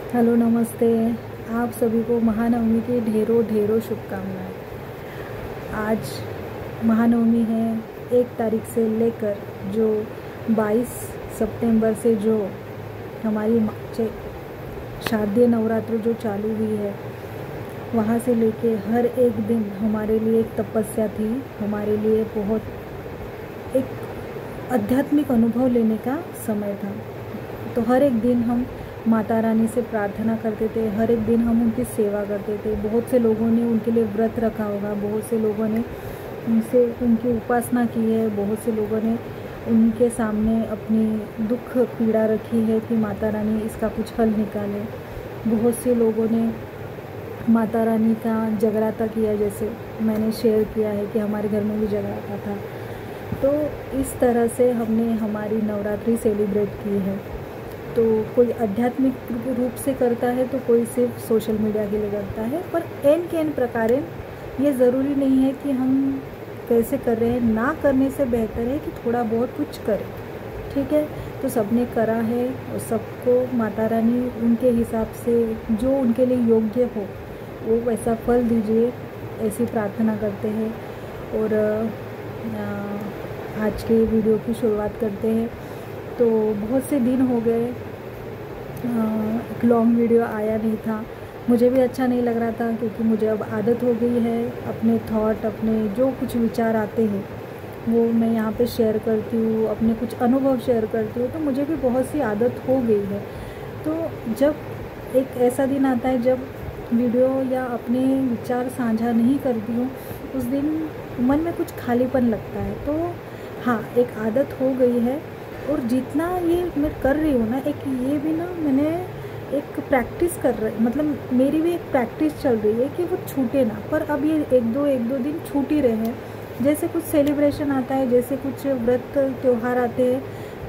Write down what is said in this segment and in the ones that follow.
Hello, नमस्ते। आप सभी को महानवमी की ढेरों ढेरों शुभकामनाएं। आज महानवमी है। 1 तारीख से लेकर जो 22 सितंबर से जो हमारी शारदीय नवरात्र जो चालू हुई है, वहाँ से लेके हर एक दिन हमारे लिए एक तपस्या थी। हमारे लिए बहुत एक आध्यात्मिक अनुभव लेने का समय था। तो हर एक दिन हम माता रानी से प्रार्थना करते थे, हर एक दिन हम उनकी सेवा करते थे। बहुत से लोगों ने उनके लिए व्रत रखा होगा, बहुत से लोगों ने उनकी उपासना की है, बहुत से लोगों ने उनके सामने अपनी दुख पीड़ा रखी है कि माता रानी इसका कुछ हल निकाले। बहुत से लोगों ने माता रानी का जगराता किया, जैसे मैंने शेयर किया है कि हमारे घर में भी जगराता था। तो इस तरह से हमने हमारी नवरात्रि सेलिब्रेट की है। तो कोई आध्यात्मिक रूप से करता है, तो कोई सिर्फ सोशल मीडिया के लिए करता है। पर एन के एन प्रकारेण ये ज़रूरी नहीं है कि हम कैसे कर रहे हैं। ना करने से बेहतर है कि थोड़ा बहुत कुछ करें। ठीक है, तो सबने करा है और सबको माता रानी उनके हिसाब से जो उनके लिए योग्य हो वो वैसा फल दीजिए, ऐसी प्रार्थना करते हैं। और आज के वीडियो की शुरुआत करते हैं। तो बहुत से दिन हो गए, एक लॉन्ग वीडियो आया नहीं था। मुझे भी अच्छा नहीं लग रहा था, क्योंकि मुझे अब आदत हो गई है अपने थॉट, अपने जो कुछ विचार आते हैं वो मैं यहाँ पे शेयर करती हूँ, अपने कुछ अनुभव शेयर करती हूँ। तो मुझे भी बहुत सी आदत हो गई है। तो जब एक ऐसा दिन आता है जब वीडियो या अपने विचार साझा नहीं करती हूँ, उस दिन मन में कुछ खालीपन लगता है। तो हाँ, एक आदत हो गई है। और जितना ये मैं कर रही हूँ ना, एक ये भी ना मैंने एक प्रैक्टिस कर रही, मतलब मेरी भी एक प्रैक्टिस चल रही है कि वो छूटे ना। पर अब ये एक दो दिन छूट ही रहे हैं। जैसे कुछ सेलिब्रेशन आता है, जैसे कुछ व्रत त्यौहार आते हैं,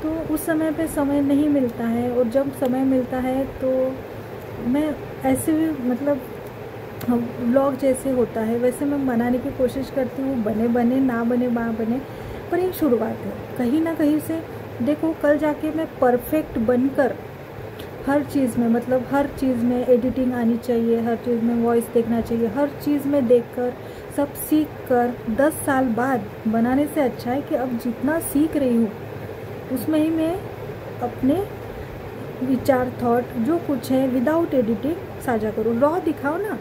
तो उस समय पे समय नहीं मिलता है। और जब समय मिलता है तो मैं ऐसे मतलब व्लॉग जैसे होता है वैसे मैं बनाने की कोशिश करती हूँ। बने बने ना बने बने, पर ये शुरुआत है। कहीं ना कहीं से देखो, कल जाके मैं परफेक्ट बनकर हर चीज़ में, मतलब हर चीज़ में एडिटिंग आनी चाहिए, हर चीज़ में वॉइस देखना चाहिए, हर चीज़ में देखकर सब सीख कर 10 साल बाद बनाने से अच्छा है कि अब जितना सीख रही हूँ उसमें ही मैं अपने विचार, थॉट जो कुछ है विदाउट एडिटिंग साझा करूँ। रॉ दिखाओ ना,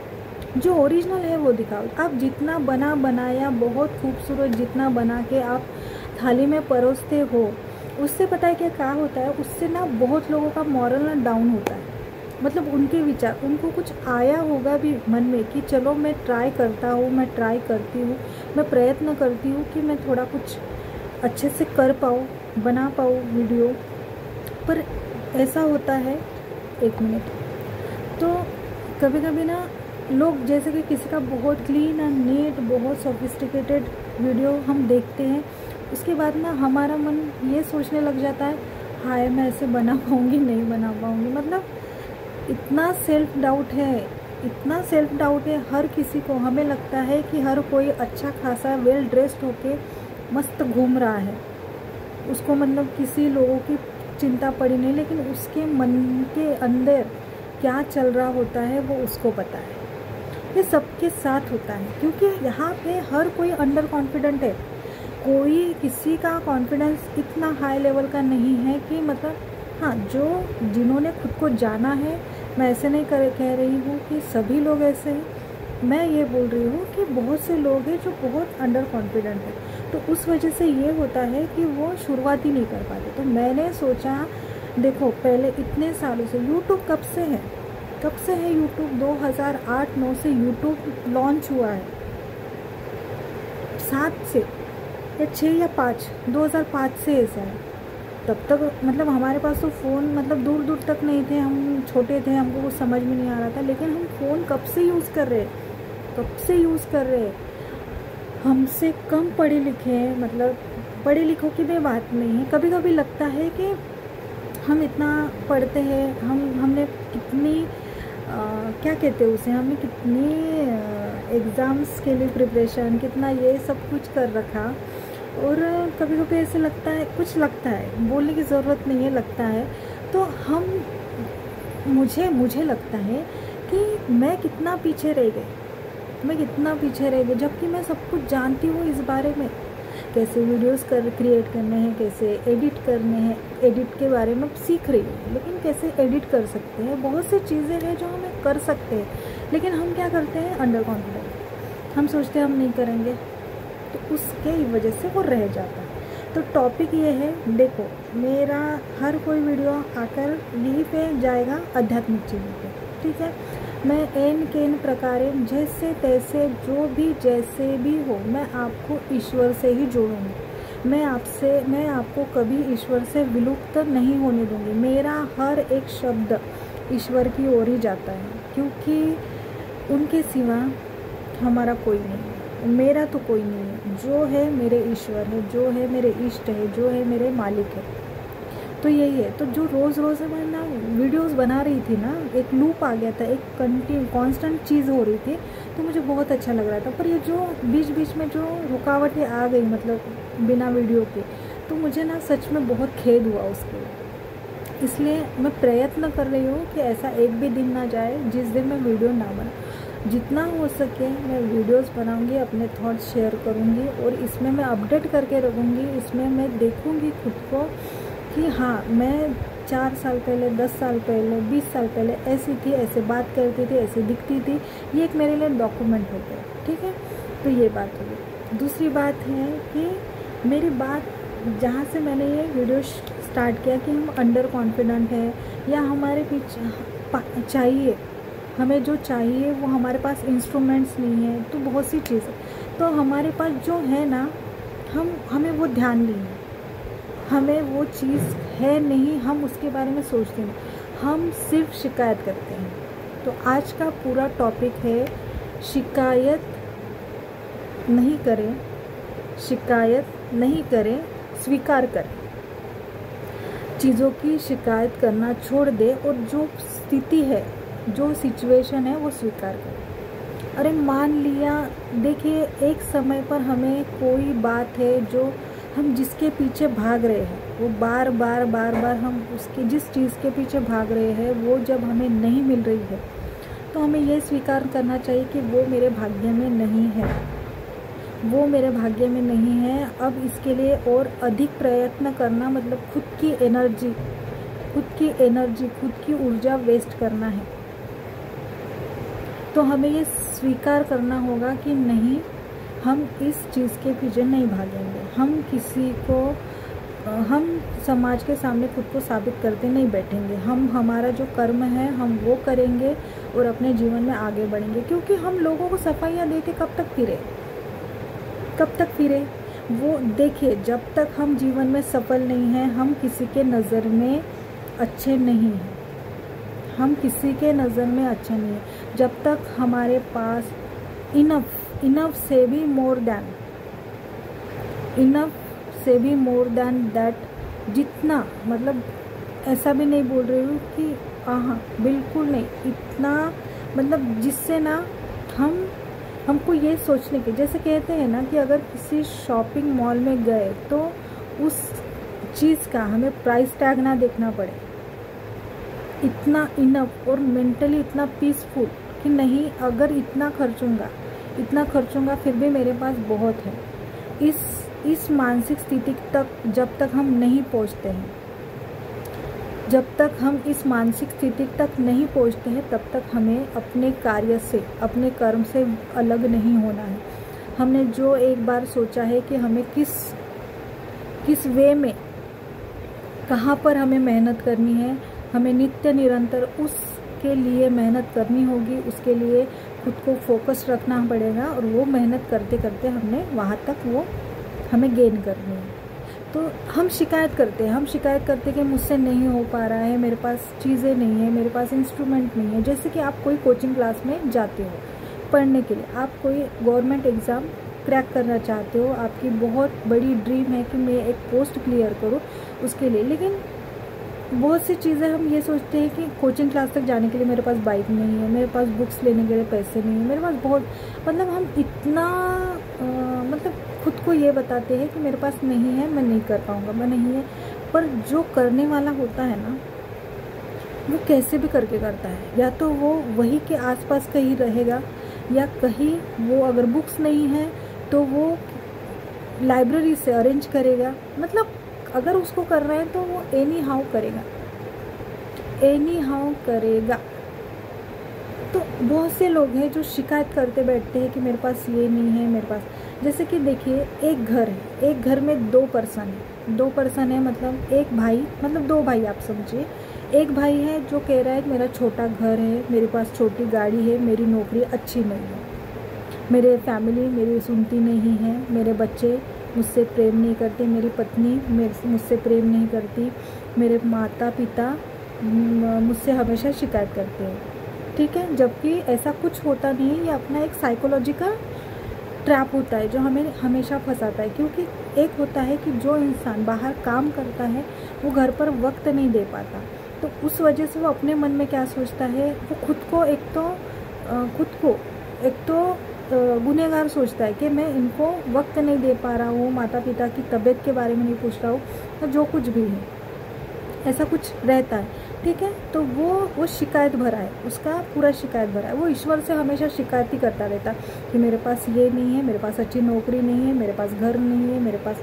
जो ओरिजिनल है वो दिखाओ। आप जितना बनाया बहुत खूबसूरत जितना बना के आप थाली में परोसते हो, उससे पता है क्या होता है, उससे ना बहुत लोगों का मॉरल ना डाउन होता है। मतलब उनके विचार, उनको कुछ आया होगा भी मन में कि चलो मैं ट्राई करता हूँ, मैं ट्राई करती हूँ, मैं प्रयत्न करती हूँ कि मैं थोड़ा कुछ अच्छे से कर पाऊँ, बना पाऊँ वीडियो। पर ऐसा होता है, 1 मिनट। तो कभी कभी ना लोग, जैसे कि किसी का बहुत क्लीन एंड नीट, बहुत सोफिस्टिकेटेड वीडियो हम देखते हैं, उसके बाद ना हमारा मन ये सोचने लग जाता है, हाय मैं ऐसे बना पाऊँगी, नहीं बना पाऊँगी। मतलब इतना सेल्फ डाउट है, इतना सेल्फ डाउट है हर किसी को। हमें लगता है कि हर कोई अच्छा खासा वेल ड्रेस्ड होके मस्त घूम रहा है, उसको मतलब किसी लोगों की चिंता पड़ी नहीं, लेकिन उसके मन के अंदर क्या चल रहा होता है वो उसको पता है। ये सबके साथ होता है, क्योंकि यहाँ पे हर कोई अंडर कॉन्फिडेंट है। कोई किसी का कॉन्फिडेंस इतना हाई लेवल का नहीं है कि मतलब, हाँ, जो जिन्होंने खुद को जाना है, मैं ऐसे नहीं कह रही हूँ कि सभी लोग ऐसे हैं। मैं ये बोल रही हूँ कि बहुत से लोग हैं जो बहुत अंडर कॉन्फिडेंट है। तो उस वजह से ये होता है कि वो शुरुआत ही नहीं कर पाते। तो मैंने सोचा, देखो पहले इतने सालों से यूट्यूब कब से है यूट्यूब 2008-9 से यूट्यूब लॉन्च हुआ है। 7 से या 6 या 5, 2005 से ऐसा है। तब तक मतलब हमारे पास तो फ़ोन मतलब दूर दूर तक नहीं थे, हम छोटे थे, हमको कुछ समझ में नहीं आ रहा था। लेकिन हम फ़ोन कब से यूज़ कर रहे हैं, हमसे कम पढ़े लिखे हैं। मतलब पढ़े लिखों की भी बात नहीं है। कभी कभी लगता है कि हम इतना पढ़ते हैं, हमने कितनी क्या कहते हैं उसे, हमने कितनी एग्ज़ाम्स के लिए प्रिपरेशन, कितना ये सब कुछ कर रखा। और कभी कभी ऐसे लगता है, कुछ लगता है, बोलने की ज़रूरत नहीं है, लगता है। तो हम मुझे लगता है कि मैं कितना पीछे रह गई, जबकि मैं सब कुछ जानती हूँ इस बारे में, कैसे वीडियोस क्रिएट करने हैं, कैसे एडिट करने हैं, एडिट के बारे में सीख रही हूँ, लेकिन कैसे एडिट कर सकते हैं, बहुत सी चीज़ें हैं जो हमें कर सकते हैं, लेकिन हम क्या करते हैं, अंडर कॉन्फिडेंट, हम सोचते हैं हम नहीं करेंगे, तो उसके वजह से वो रह जाता है। तो टॉपिक ये है, देखो मेरा हर कोई वीडियो आकर यहीं पे जाएगा, आध्यात्मिक चीज़ों पे, ठीक है। मैं एन केन प्रकार जैसे तैसे जो भी जैसे भी हो, मैं आपको ईश्वर से ही जोड़ूंगी। मैं आपको कभी ईश्वर से विलुप्त नहीं होने दूंगी। मेरा हर एक शब्द ईश्वर की ओर ही जाता है, क्योंकि उनके सिवा हमारा कोई नहीं है, मेरा तो कोई नहीं है। जो है मेरे ईश्वर है, जो है मेरे इष्ट है, जो है मेरे मालिक है। तो यही है। तो जो रोज़ मैं ना वीडियोस बना रही थी ना, एक लूप आ गया था, एक कांस्टेंट चीज़ हो रही थी, तो मुझे बहुत अच्छा लग रहा था। पर ये जो बीच में जो रुकावटें आ गई, मतलब बिना वीडियो के, तो मुझे ना सच में बहुत खेद हुआ उसके लिए। इसलिए मैं प्रयत्न कर रही हूँ कि ऐसा एक भी दिन ना जाए जिस दिन मैं वीडियो ना बनाऊँ। जितना हो सके मैं वीडियोस बनाऊंगी, अपने थॉट्स शेयर करूंगी, और इसमें मैं अपडेट करके रखूंगी। इसमें मैं देखूंगी खुद को कि हाँ, मैं 4 साल पहले, 10 साल पहले, 20 साल पहले ऐसी थी, ऐसे बात करती थी, ऐसे दिखती थी। ये एक मेरे लिए डॉक्यूमेंट हो गया, ठीक है। तो ये बात हो गई। दूसरी बात है कि मेरी बात, जहाँ से मैंने ये वीडियो स्टार्ट किया कि हम अंडर कॉन्फिडेंट है, या हमारे पीछे चाहिए, हमें जो चाहिए वो हमारे पास इंस्ट्रूमेंट्स नहीं है, तो बहुत सी चीज़ें, तो हमारे पास जो है ना, हमें वो ध्यान नहीं है, हमें वो चीज़ है नहीं, हम उसके बारे में सोचते नहीं, हम सिर्फ शिकायत करते हैं। तो आज का पूरा टॉपिक है, शिकायत नहीं करें, स्वीकार करें। चीज़ों की शिकायत करना छोड़ दे, और जो स्थिति है, जो सिचुएशन है, वो स्वीकार करें। अरे मान लिया, देखिए एक समय पर हमें कोई बात है जो हम जिसके पीछे भाग रहे हैं, वो बार बार हम उसके जिस चीज़ के पीछे भाग रहे हैं, वो जब हमें नहीं मिल रही है, तो हमें ये स्वीकार करना चाहिए कि वो मेरे भाग्य में नहीं है, वो मेरे भाग्य में नहीं है। अब इसके लिए और अधिक प्रयत्न करना, मतलब खुद की एनर्जी, खुद की ऊर्जा वेस्ट करना है। तो हमें ये स्वीकार करना होगा कि नहीं, हम इस चीज़ के पीछे नहीं भागेंगे, हम समाज के सामने खुद को साबित करते नहीं बैठेंगे, हम हमारा जो कर्म है हम वो करेंगे और अपने जीवन में आगे बढ़ेंगे। क्योंकि हम लोगों को सफाइयाँ देके कब तक फिरे, वो देखिए, जब तक हम जीवन में सफल नहीं हैं, हम किसी के नज़र में अच्छे नहीं हैं, जब तक हमारे पास इनफ से भी मोर देन दैट, जितना, मतलब ऐसा भी नहीं बोल रही हूँ कि हाँ बिल्कुल नहीं, इतना, मतलब जिससे ना हमको ये सोचने की, जैसे कहते हैं ना कि अगर किसी शॉपिंग मॉल में गए तो उस चीज़ का हमें प्राइस टैग ना देखना पड़े, इतना इनफ और मेंटली इतना पीसफुल कि नहीं, अगर इतना खर्चूंगा फिर भी मेरे पास बहुत है। इस मानसिक स्थिति तक जब तक हम नहीं पहुंचते हैं, तब तक हमें अपने कार्य से, अपने कर्म से अलग नहीं होना है। हमने जो एक बार सोचा है कि हमें किस वे में, कहाँ पर हमें मेहनत करनी है, हमें नित्य निरंतर उसके लिए मेहनत करनी होगी, उसके लिए खुद को फोकस रखना पड़ेगा, और वो मेहनत करते करते हमने वहाँ तक वो हमें गेन करनी है। तो हम शिकायत करते कि मुझसे नहीं हो पा रहा है, मेरे पास चीज़ें नहीं है, मेरे पास इंस्ट्रूमेंट नहीं है। जैसे कि आप कोई कोचिंग क्लास में जाते हो पढ़ने के लिए, आप कोई गवर्नमेंट एग्ज़ाम क्रैक करना चाहते हो, आपकी बहुत बड़ी ड्रीम है कि मैं एक पोस्ट क्लियर करूँ उसके लिए, लेकिन बहुत सी चीज़ें हम ये सोचते हैं कि कोचिंग क्लास तक जाने के लिए मेरे पास बाइक नहीं है, मेरे पास बुक्स लेने के लिए पैसे नहीं है, मेरे पास बहुत, मतलब हम इतना मतलब खुद को ये बताते हैं कि मेरे पास नहीं है, मैं नहीं कर पाऊँगा, मैं नहीं है। पर जो करने वाला होता है ना, वो कैसे भी करके करता है। या तो वो वही के आसपास कहीं रहेगा, या कहीं वो अगर बुक्स नहीं है तो वो लाइब्रेरी से अरेंज करेगा। मतलब अगर उसको कर रहा है तो वो एनी हाउ करेगा, एनी हाउ करेगा। तो बहुत से लोग हैं जो शिकायत करते बैठते हैं कि मेरे पास ये नहीं है, मेरे पास। जैसे कि देखिए, एक घर है, एक घर में 2 पर्सन है, 2 पर्सन है मतलब एक भाई, मतलब 2 भाई आप समझिए। एक भाई है जो कह रहा है मेरा छोटा घर है, मेरे पास छोटी गाड़ी है, मेरी नौकरी अच्छी नहीं है, मेरे फैमिली मेरी सुनती नहीं है, मेरे बच्चे मुझसे प्रेम नहीं करते, मेरी पत्नी मुझसे प्रेम नहीं करती, मेरे माता पिता मुझसे हमेशा शिकायत करते हैं। ठीक है, जबकि ऐसा कुछ होता नहीं। ये अपना एक साइकोलॉजिकल ट्रैप होता है जो हमें हमेशा फंसाता है। क्योंकि एक होता है कि जो इंसान बाहर काम करता है वो घर पर वक्त नहीं दे पाता, तो उस वजह से वो अपने मन में क्या सोचता है, वो खुद को एक तो गुनहगार सोचता है कि मैं इनको वक्त नहीं दे पा रहा हूँ, माता पिता की तबीयत के बारे में नहीं पूछ रहा हूँ, तो जो कुछ भी है ऐसा कुछ रहता है। ठीक है, तो वो शिकायत भरा है, उसका पूरा शिकायत भरा है। वो ईश्वर से हमेशा शिकायत ही करता रहता कि मेरे पास ये नहीं है, मेरे पास अच्छी नौकरी नहीं है, मेरे पास घर नहीं है, मेरे पास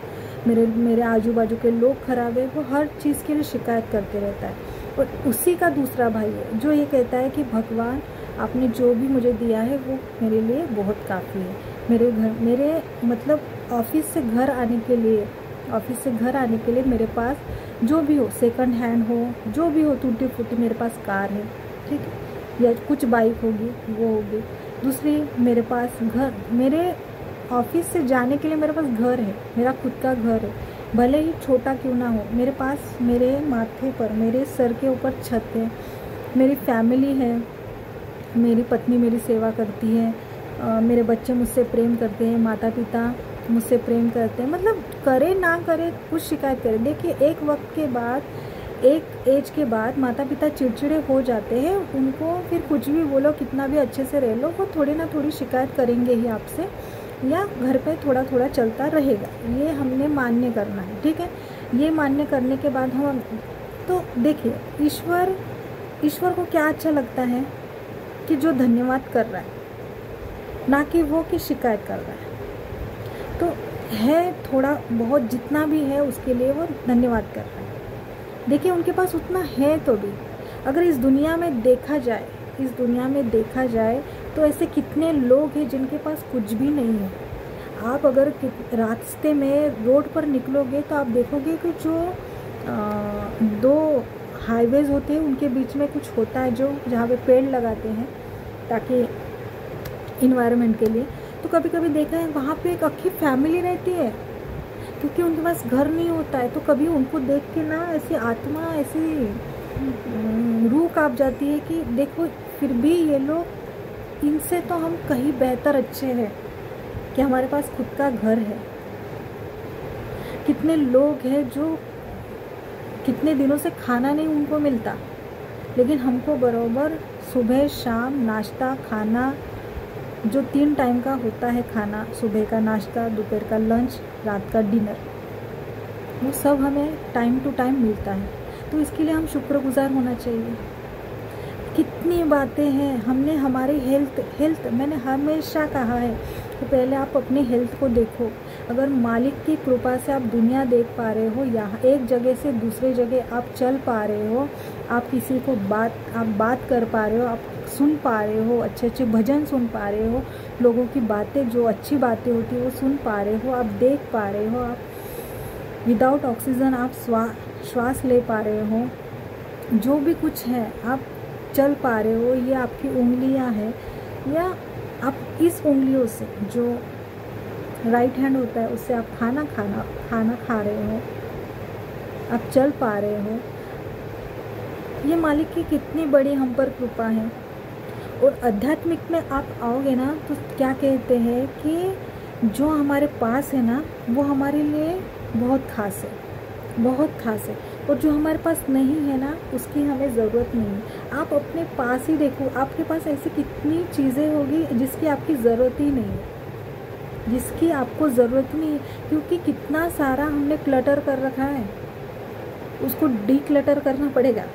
मेरे आजू बाजू के लोग खराब है। वो हर चीज़ के लिए शिकायत करते रहता है। और उसी का दूसरा भाई है जो ये कहता है कि भगवान आपने जो भी मुझे दिया है वो मेरे लिए बहुत काफ़ी है। मेरे मतलब ऑफिस से घर आने के लिए मेरे पास जो भी हो, सेकंड हैंड हो, जो भी हो, टूटी फूटी, मेरे पास कार है। ठीक है, या कुछ बाइक होगी वो होगी। दूसरी, मेरे पास घर, मेरे ऑफिस से जाने के लिए मेरे पास घर है, मेरा खुद का घर है, भले ही छोटा क्यों ना हो। मेरे पास मेरे माथे पर, मेरे सर के ऊपर छत है, मेरी फैमिली है, मेरी पत्नी मेरी सेवा करती है, मेरे बच्चे मुझसे प्रेम करते हैं, माता पिता मुझसे प्रेम करते हैं। मतलब करे ना करे, कुछ शिकायत करे। देखिए, एक वक्त के बाद, एक एज के बाद माता पिता चिड़चिड़े हो जाते हैं। उनको फिर कुछ भी बोलो, कितना भी अच्छे से रह लो, वो थोड़ी ना थोड़ी शिकायत करेंगे ही आपसे, या घर पे थोड़ा थोड़ा चलता रहेगा। ये हमने मान्य करना है। ठीक है, ये मान्य करने के बाद हम तो देखिए, ईश्वर को क्या अच्छा लगता है कि जो धन्यवाद कर रहा है, ना कि वो कि शिकायत कर रहा है। तो है थोड़ा बहुत, जितना भी है उसके लिए वो धन्यवाद कर रहा है। देखिए, उनके पास उतना है तो भी, अगर इस दुनिया में देखा जाए तो ऐसे कितने लोग हैं जिनके पास कुछ भी नहीं है। आप अगर रास्ते में रोड पर निकलोगे तो आप देखोगे कि जो 2 हाईवेज होते हैं उनके बीच में कुछ होता है, जो जहाँ पे पेड़ लगाते हैं ताकि इन्वायरमेंट के लिए। तो कभी कभी देखा है वहाँ पे एक अक्खी फैमिली रहती है, क्योंकि उनके पास घर नहीं होता है। तो कभी उनको देख के ना ऐसी आत्मा, ऐसी रूह कांप जाती है कि देखो, फिर भी ये लोग, इनसे तो हम कहीं बेहतर अच्छे हैं कि हमारे पास खुद का घर है। कितने लोग हैं जो कितने दिनों से खाना नहीं उनको मिलता, लेकिन हमको बराबर सुबह शाम नाश्ता, खाना, जो 3 टाइम का होता है खाना, सुबह का नाश्ता, दोपहर का लंच, रात का डिनर, वो सब हमें टाइम टू टाइम मिलता है। तो इसके लिए हम शुक्रगुजार होना चाहिए। कितनी बातें हैं, हमने हमारी हेल्थ मैंने हमेशा कहा है कि पहले आप अपने हेल्थ को देखो। अगर मालिक की कृपा से आप दुनिया देख पा रहे हो, यहाँ एक जगह से दूसरे जगह आप चल पा रहे हो, आप किसी को बात कर पा रहे हो, आप सुन पा रहे हो, अच्छे अच्छे भजन सुन पा रहे हो, लोगों की बातें, जो अच्छी बातें होती है वो सुन पा रहे हो, आप देख पा रहे हो, आप विदाउट ऑक्सीजन आप श्वास ले पा रहे हो, जो भी कुछ है आप चल पा रहे हो, ये आपकी उंगलियां हैं, या आप इस उंगलियों से, जो राइट हैंड होता है, उससे आप खाना खा रहे हो, आप चल पा रहे हो। ये मालिक की कितनी बड़ी हम पर कृपा है। और आध्यात्मिक में आप आओगे ना तो क्या कहते हैं कि जो हमारे पास है ना वो हमारे लिए बहुत खास है, और जो हमारे पास नहीं है ना उसकी हमें ज़रूरत नहीं है। आप अपने पास ही देखो, आपके पास ऐसी कितनी चीज़ें होगी जिसकी आपकी ज़रूरत ही नहीं है, जिसकी आपको ज़रूरत नहीं है, क्योंकि कितना सारा हमने क्लटर कर रखा है, उसको डी क्लटर करना पड़ेगा।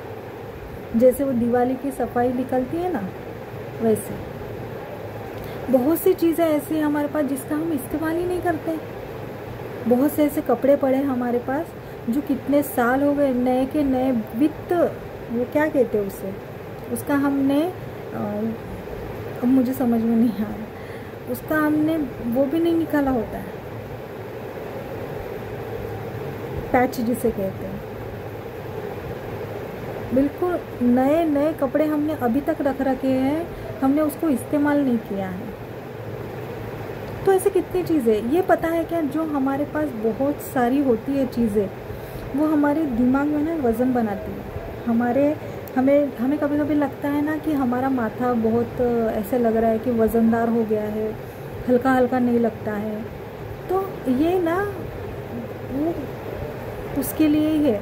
जैसे वो दिवाली की सफाई निकलती है ना, वैसे बहुत सी चीज़ें ऐसी हैं हमारे पास जिसका हम इस्तेमाल ही नहीं करते। बहुत से ऐसे कपड़े पड़े हैं हमारे पास जो कितने साल हो गए, नए के नए वित्त, वो क्या कहते हैं उसे, उसका हमने अब मुझे समझ में नहीं आ रहा, उसका हमने वो भी नहीं निकाला होता है, पैच जिसे कहते हैं। बिल्कुल नए नए कपड़े हमने अभी तक रख रखे हैं, हमने उसको इस्तेमाल नहीं किया है। तो ऐसे कितनी चीज़ें, ये पता है क्या, जो हमारे पास बहुत सारी होती है चीज़ें, वो हमारे दिमाग में ना वज़न बनाती है। हमें कभी कभी लगता है ना कि हमारा माथा बहुत ऐसे लग रहा है कि वज़नदार हो गया है, हल्का हल्का नहीं लगता है। तो ये ना वो उसके लिए ही है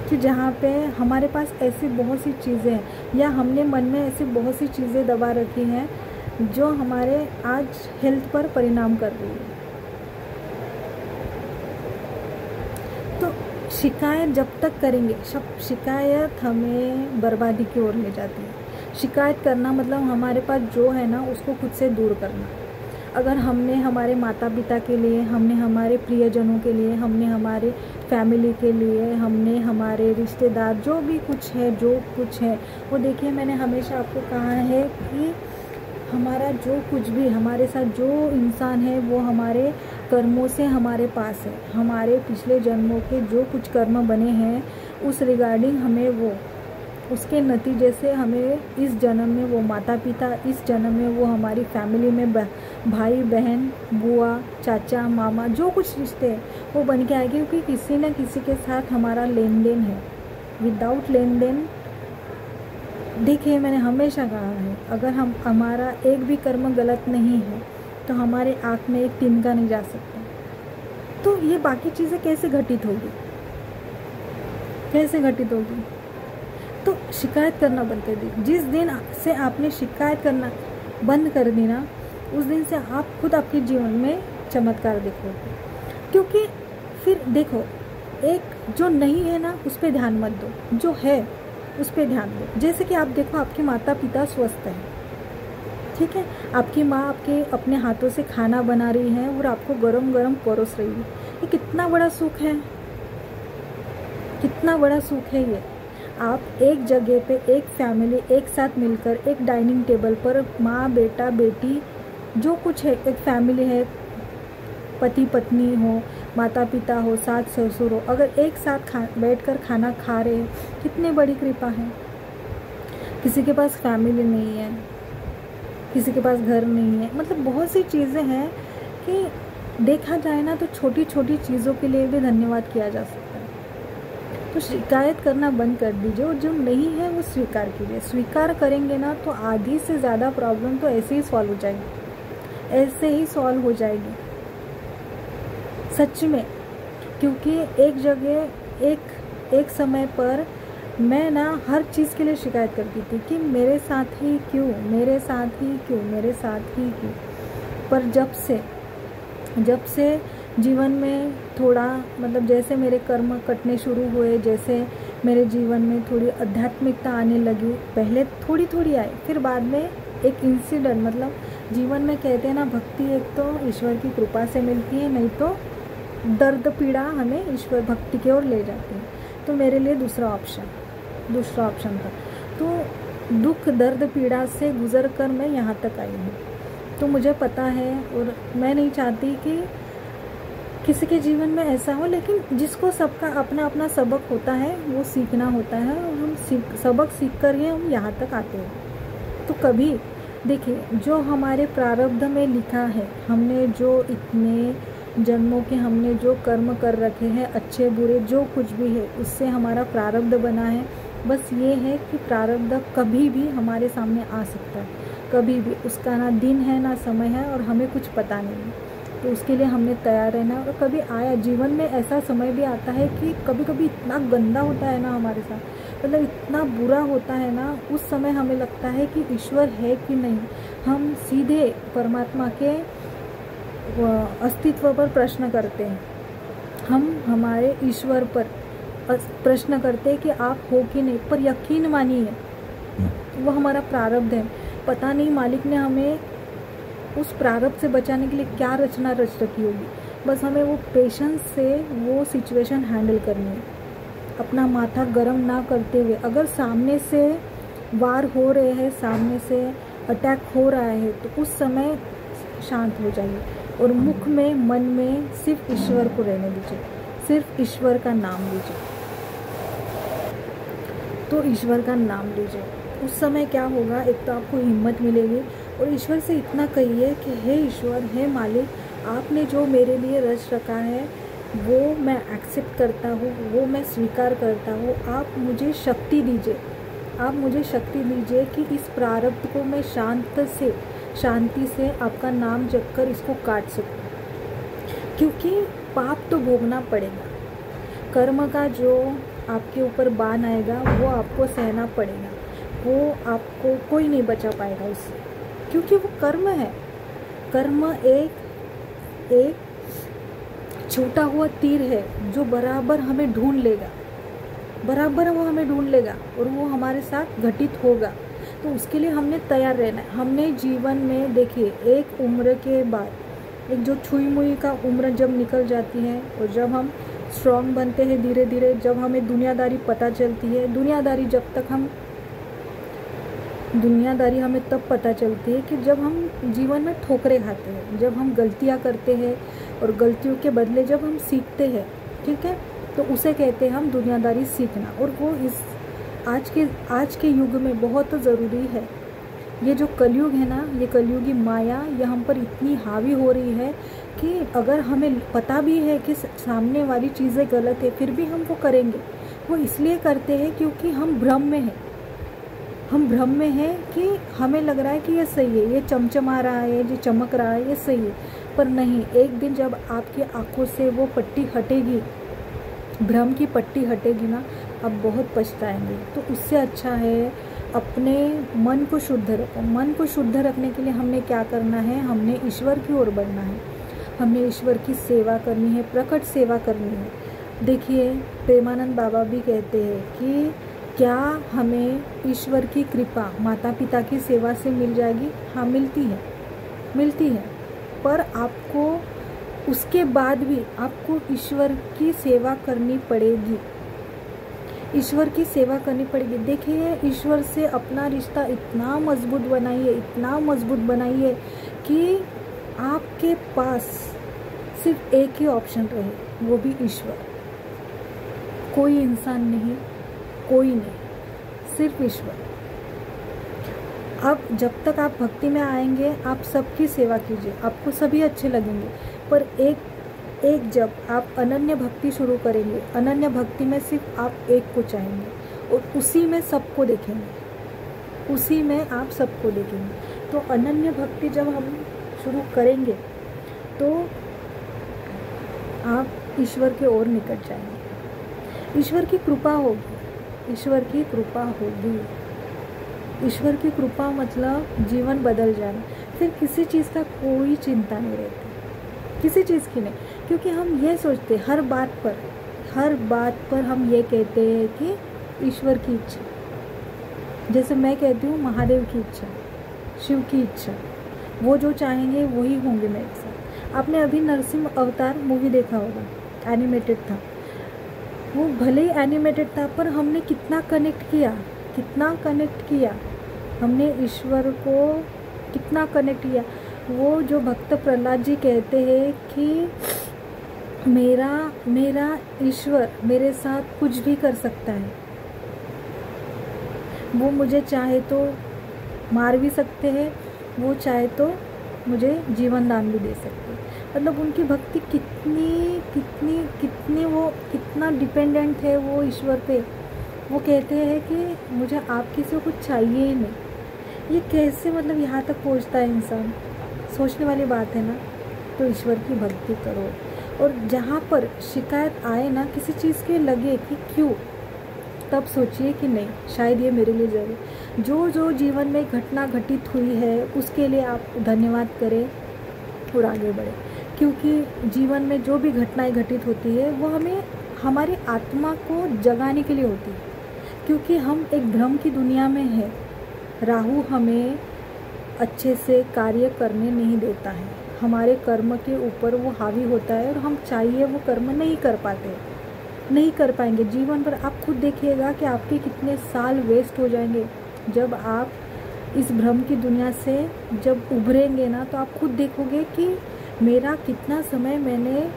कि जहाँ पे हमारे पास ऐसी बहुत सी चीज़ें हैं, या हमने मन में ऐसी बहुत सी चीज़ें दबा रखी हैं जो हमारे आज हेल्थ पर परिणाम कर रही है। तो शिकायत जब तक करेंगे, शिकायत हमें बर्बादी की ओर ले जाती है। शिकायत करना मतलब हमारे पास जो है ना उसको खुद से दूर करना। अगर हमने हमारे माता पिता के लिए, हमने हमारे प्रियजनों के लिए, हमने हमारे फैमिली के लिए, हमने हमारे रिश्तेदार, जो भी कुछ है वो देखिए, मैंने हमेशा आपको कहा है कि हमारा जो कुछ भी हमारे साथ जो इंसान है वो हमारे कर्मों से हमारे पास है। हमारे पिछले जन्मों के जो कुछ कर्म बने हैं उस रिगार्डिंग हमें वो, उसके नतीजे से हमें इस जन्म में वो माता पिता, इस जन्म में वो हमारी फैमिली में भाई बहन, बुआ, चाचा, मामा, जो कुछ रिश्ते हैं वो बन के आएंगे, क्योंकि किसी न किसी के साथ हमारा लेन देन है। विदाउट लेन देन, देखिए मैंने हमेशा कहा है, अगर हमारा एक भी कर्म गलत नहीं है तो हमारे आँख में एक तिनका नहीं जा सकता। तो ये बाकी चीज़ें कैसे घटित होगी, कैसे घटित होगी? तो शिकायत करना बंद कर दी। जिस दिन से आपने शिकायत करना बंद कर दी ना, उस दिन से आप खुद आपके जीवन में चमत्कार देखोगे। क्योंकि फिर देखो, एक जो नहीं है ना उस पर ध्यान मत दो, जो है उस पर ध्यान दो। जैसे कि आप देखो, आपके माता पिता स्वस्थ हैं, ठीक है, आपकी माँ आपके अपने हाथों से खाना बना रही है और आपको गरम गरम परोस रही है। ये कितना बड़ा सुख है, कितना बड़ा सुख है ये। आप एक जगह पे, एक फैमिली एक साथ मिलकर एक डाइनिंग टेबल पर, माँ बेटा बेटी जो कुछ है, एक फैमिली है, पति पत्नी हो, माता पिता हो, सास ससुर हो, अगर एक साथ बैठकर खाना खा रहे हैं, कितनी बड़ी कृपा है। किसी के पास फैमिली नहीं है, किसी के पास घर नहीं है, मतलब बहुत सी चीज़ें हैं कि देखा जाए ना तो छोटी छोटी चीज़ों के लिए भी धन्यवाद किया जा सकता है। तो शिकायत करना बंद कर दीजिए, और जो नहीं है वो स्वीकार कीजिए। स्वीकार करेंगे ना तो आधी से ज़्यादा प्रॉब्लम तो ऐसे ही सॉल्व हो जाएगी, ऐसे ही सॉल्व हो जाएगी सच में। क्योंकि एक जगह एक समय पर मैं ना हर चीज़ के लिए शिकायत करती थी कि मेरे साथ ही क्यों, मेरे साथ ही क्यों, मेरे साथ ही क्यों। पर जब से जीवन में थोड़ा, मतलब जैसे मेरे कर्म कटने शुरू हुए, जैसे मेरे जीवन में थोड़ी आध्यात्मिकता आने लगी, पहले थोड़ी थोड़ी आई, फिर बाद में एक इंसिडेंट, मतलब जीवन में कहते हैं ना, भक्ति एक तो ईश्वर की कृपा से मिलती है, नहीं तो दर्द पीड़ा हमें ईश्वर भक्ति की ओर ले जाती है। तो मेरे लिए दूसरा ऑप्शन था। तो दुख दर्द पीड़ा से गुजर कर मैं यहाँ तक आई हूँ। तो मुझे पता है, और मैं नहीं चाहती कि किसी के जीवन में ऐसा हो, लेकिन जिसको सबका अपना अपना सबक होता है वो सीखना होता है, और हम सबक सीख कर ही हम यहाँ तक आते हैं। तो कभी देखिए, जो हमारे प्रारब्ध में लिखा है, हमने जो इतने जन्मों के हमने जो कर्म कर रखे हैं, अच्छे बुरे जो कुछ भी है, उससे हमारा प्रारब्ध बना है। बस ये है कि प्रारब्ध कभी भी हमारे सामने आ सकता है, कभी भी, उसका ना दिन है ना समय है, और हमें कुछ पता नहीं है। तो उसके लिए हमने तैयार रहना। और कभी आया जीवन में ऐसा समय भी आता है कि कभी कभी इतना गंदा होता है ना हमारे साथ, मतलब इतना बुरा होता है ना, उस समय हमें लगता है कि ईश्वर है कि नहीं। हम सीधे परमात्मा के अस्तित्व पर प्रश्न करते हैं, हम हमारे ईश्वर पर प्रश्न करते हैं कि आप हो कि नहीं, पर यकीन मानिए वो हमारा प्रारब्ध है। पता नहीं मालिक ने हमें उस प्रारब्ध से बचाने के लिए क्या रचना रच रखी होगी। बस हमें वो पेशेंस से वो सिचुएशन हैंडल करनी है, अपना माथा गर्म ना करते हुए। अगर सामने से वार हो रहे हैं, सामने से अटैक हो रहा है, तो उस समय शांत हो जाइए और मुख में, मन में सिर्फ ईश्वर को रहने दीजिए, सिर्फ ईश्वर का नाम लीजिए। तो ईश्वर का नाम लीजिए, उस समय क्या होगा, एक तो आपको हिम्मत मिलेगी और ईश्वर से इतना कहिए कि हे ईश्वर, हे मालिक, आपने जो मेरे लिए रच रखा है वो मैं एक्सेप्ट करता हूँ, वो मैं स्वीकार करता हूँ। आप मुझे शक्ति दीजिए, आप मुझे शक्ति दीजिए कि इस प्रारब्ध को मैं शांति से आपका नाम जप कर इसको काट सकूँ। क्योंकि पाप तो भोगना पड़ेगा, कर्म का जो आपके ऊपर बाण आएगा वो आपको सहना पड़ेगा, वो आपको कोई नहीं बचा पाएगा उससे, क्योंकि वो कर्म है। कर्म एक छोटा हुआ तीर है जो बराबर हमें ढूंढ लेगा, बराबर वो हमें ढूंढ लेगा और वो हमारे साथ घटित होगा। तो उसके लिए हमने तैयार रहना है। हमने जीवन में, देखिए, एक उम्र के बाद, एक जो छुई मुई का उम्र जब निकल जाती है और जब हम स्ट्रॉन्ग बनते हैं धीरे धीरे, जब हमें दुनियादारी पता चलती है, दुनियादारी हमें तब पता चलती है कि जब हम जीवन में ठोकरें खाते हैं, जब हम गलतियां करते हैं और गलतियों के बदले जब हम सीखते हैं, ठीक है, तो उसे कहते हैं हम दुनियादारी सीखना। और वो इस आज के युग में बहुत ज़रूरी है। ये जो कलयुग है ना, ये कलयुगी माया ये हम पर इतनी हावी हो रही है कि अगर हमें पता भी है कि सामने वाली चीज़ें गलत है, फिर भी हम वो करेंगे। वो इसलिए करते हैं क्योंकि हम भ्रम में हैं। हम भ्रम में हैं कि हमें लग रहा है कि ये सही है, ये चमचमा रहा है, ये चमक रहा है, ये सही है, पर नहीं। एक दिन जब आपकी आंखों से वो पट्टी हटेगी, भ्रम की पट्टी हटेगी ना, आप बहुत पछताएंगे। तो उससे अच्छा है अपने मन को शुद्ध रखो। मन को शुद्ध रखने के लिए हमने क्या करना है, हमने ईश्वर की ओर बढ़ना है, हमने ईश्वर की सेवा करनी है, प्रकट सेवा करनी है। देखिए, प्रेमानंद बाबा भी कहते हैं कि क्या हमें ईश्वर की कृपा माता पिता की सेवा से मिल जाएगी? हाँ, मिलती है, पर आपको उसके बाद भी आपको ईश्वर की सेवा करनी पड़ेगी, ईश्वर की सेवा करनी पड़ेगी। देखिए, ईश्वर से अपना रिश्ता इतना मजबूत बनाइए कि आपके पास सिर्फ एक ही ऑप्शन रहे, वो भी ईश्वर। कोई इंसान नहीं, कोई नहीं, सिर्फ ईश्वर। अब जब तक आप भक्ति में आएंगे, आप सबकी सेवा कीजिए, आपको सभी अच्छे लगेंगे, पर एक जब आप अनन्य भक्ति शुरू करेंगे, अनन्य भक्ति में सिर्फ आप एक को चाहेंगे और उसी में सबको देखेंगे, उसी में आप सबको देखेंगे। तो अनन्य भक्ति जब हम शुरू करेंगे तो आप ईश्वर की ओर निकट जाएंगे। ईश्वर की कृपा होगी, ईश्वर की कृपा होगी। ईश्वर की कृपा मतलब जीवन बदल जाना। फिर किसी चीज़ का कोई चिंता नहीं रहती, किसी चीज़ की नहीं, क्योंकि हम ये सोचते हर बात पर हम ये कहते हैं कि ईश्वर की इच्छा। जैसे मैं कहती हूँ महादेव की इच्छा, शिव की इच्छा, वो जो चाहेंगे वही होंगे मेरे साथ। आपने अभी नरसिंह अवतार मूवी देखा होगा, एनिमेटेड था। वो भले ही एनिमेटेड था, पर हमने कितना कनेक्ट किया, हमने ईश्वर को कितना कनेक्ट किया। वो जो भक्त प्रहलाद जी कहते हैं कि मेरा ईश्वर मेरे साथ कुछ भी कर सकता है, वो मुझे चाहे तो मार भी सकते हैं, वो चाहे तो मुझे जीवन दान भी दे सकते हैं। मतलब उनकी भक्ति कितना डिपेंडेंट है वो ईश्वर पे। वो कहते हैं कि मुझे आपकी से कुछ चाहिए ही नहीं। ये कैसे, मतलब यहाँ तक पहुँचता है इंसान, सोचने वाली बात है ना। तो ईश्वर की भक्ति करो, और जहाँ पर शिकायत आए ना, किसी चीज़ के लगे कि क्यों, तब सोचिए कि नहीं, शायद ये मेरे लिए ज़रूर। जो जीवन में घटना घटित हुई है उसके लिए आप धन्यवाद करें और आगे बढ़ें, क्योंकि जीवन में जो भी घटनाएं घटित होती है वो हमें हमारी आत्मा को जगाने के लिए होती है, क्योंकि हम एक भ्रम की दुनिया में हैं। राहु हमें अच्छे से कार्य करने नहीं देता है, हमारे कर्म के ऊपर वो हावी होता है और हम चाहिए वो कर्म नहीं कर पाते, नहीं कर पाएंगे जीवन भर। आप खुद देखिएगा कि आपके कितने साल वेस्ट हो जाएंगे। जब आप इस भ्रम की दुनिया से जब उभरेंगे ना, तो आप खुद देखोगे कि मेरा कितना समय मैंने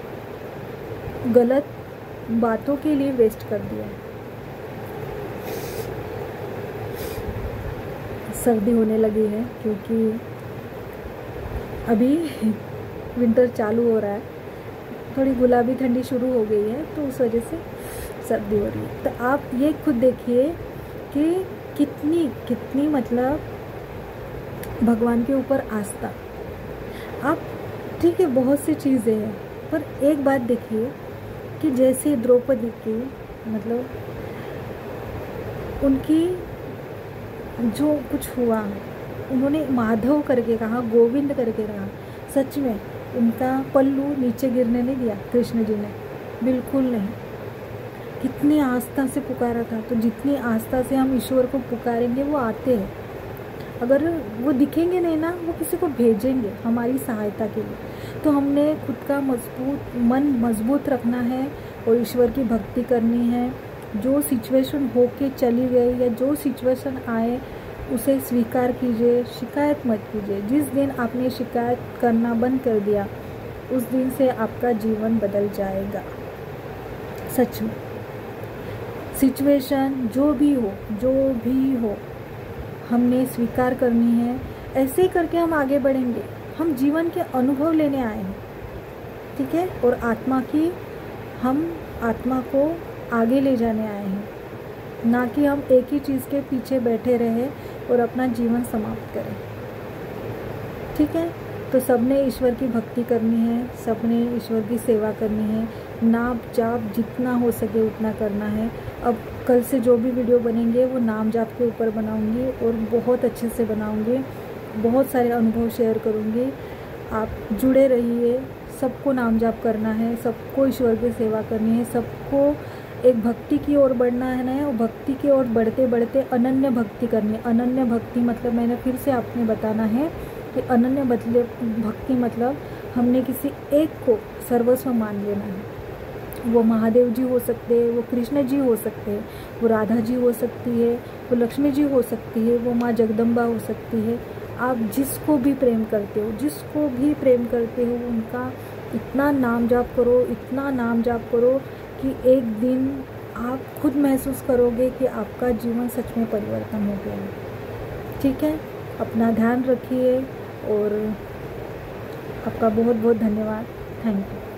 गलत बातों के लिए वेस्ट कर दिया है। सर्दी होने लगी है क्योंकि अभी विंटर चालू हो रहा है, थोड़ी गुलाबी ठंडी शुरू हो गई है, तो उस वजह से सर्दी हो रही है। तो आप ये खुद देखिए कि कितनी मतलब भगवान के ऊपर आस्था। आप ठीक है, बहुत सी चीज़ें हैं, पर एक बात देखिए कि जैसे द्रौपदी की मतलब उनकी जो कुछ हुआ, उन्होंने माधव करके कहा, गोविंद करके कहा, सच में उनका पल्लू नीचे गिरने नहीं दिया कृष्ण जी ने, बिल्कुल नहीं। कितनी आस्था से पुकारा था। तो जितनी आस्था से हम ईश्वर को पुकारेंगे वो आते हैं। अगर वो दिखेंगे नहीं ना, वो किसी को भेजेंगे हमारी सहायता के लिए। तो हमने खुद का मन मजबूत रखना है और ईश्वर की भक्ति करनी है। जो सिचुएशन होके चली गई या जो सिचुएशन आए उसे स्वीकार कीजिए, शिकायत मत कीजिए। जिस दिन आपने शिकायत करना बंद कर दिया, उस दिन से आपका जीवन बदल जाएगा। सच में सिचुएशन जो भी हो हमने स्वीकार करनी है। ऐसे ही करके हम आगे बढ़ेंगे। हम जीवन के अनुभव लेने आए हैं, ठीक है, और हम आत्मा को आगे ले जाने आए हैं, ना कि हम एक ही चीज़ के पीछे बैठे रहे और अपना जीवन समाप्त करें। ठीक है, तो सबने ईश्वर की भक्ति करनी है, सबने ईश्वर की सेवा करनी है। नाम जाप जितना हो सके उतना करना है। अब कल से जो भी वीडियो बनेंगे वो नाम जाप के ऊपर बनाऊंगी और बहुत अच्छे से बनाऊंगी, बहुत सारे अनुभव शेयर करूंगी। आप जुड़े रहिए। सबको नाम जाप करना है, सबको ईश्वर की सेवा करनी है, सबको एक भक्ति की ओर बढ़ना है ना। और भक्ति की ओर बढ़ते बढ़ते अनन्य भक्ति करनी है। अनन्य भक्ति मतलब मैंने फिर से आपने बताना है कि अनन्य भक्ति मतलब हमने किसी एक को सर्वस्व मान लेना है। वो महादेव जी हो सकते हैं, वो कृष्ण जी हो सकते हैं, वो राधा जी हो सकती है, वो लक्ष्मी जी हो सकती है, वो माँ जगदम्बा हो सकती है। आप जिसको भी प्रेम करते हो उनका इतना नाम जाप करो, इतना नाम जाप करो कि एक दिन आप खुद महसूस करोगे कि आपका जीवन सच में परिवर्तन हो गया है। ठीक है, अपना ध्यान रखिए और आपका बहुत बहुत धन्यवाद। Thank you.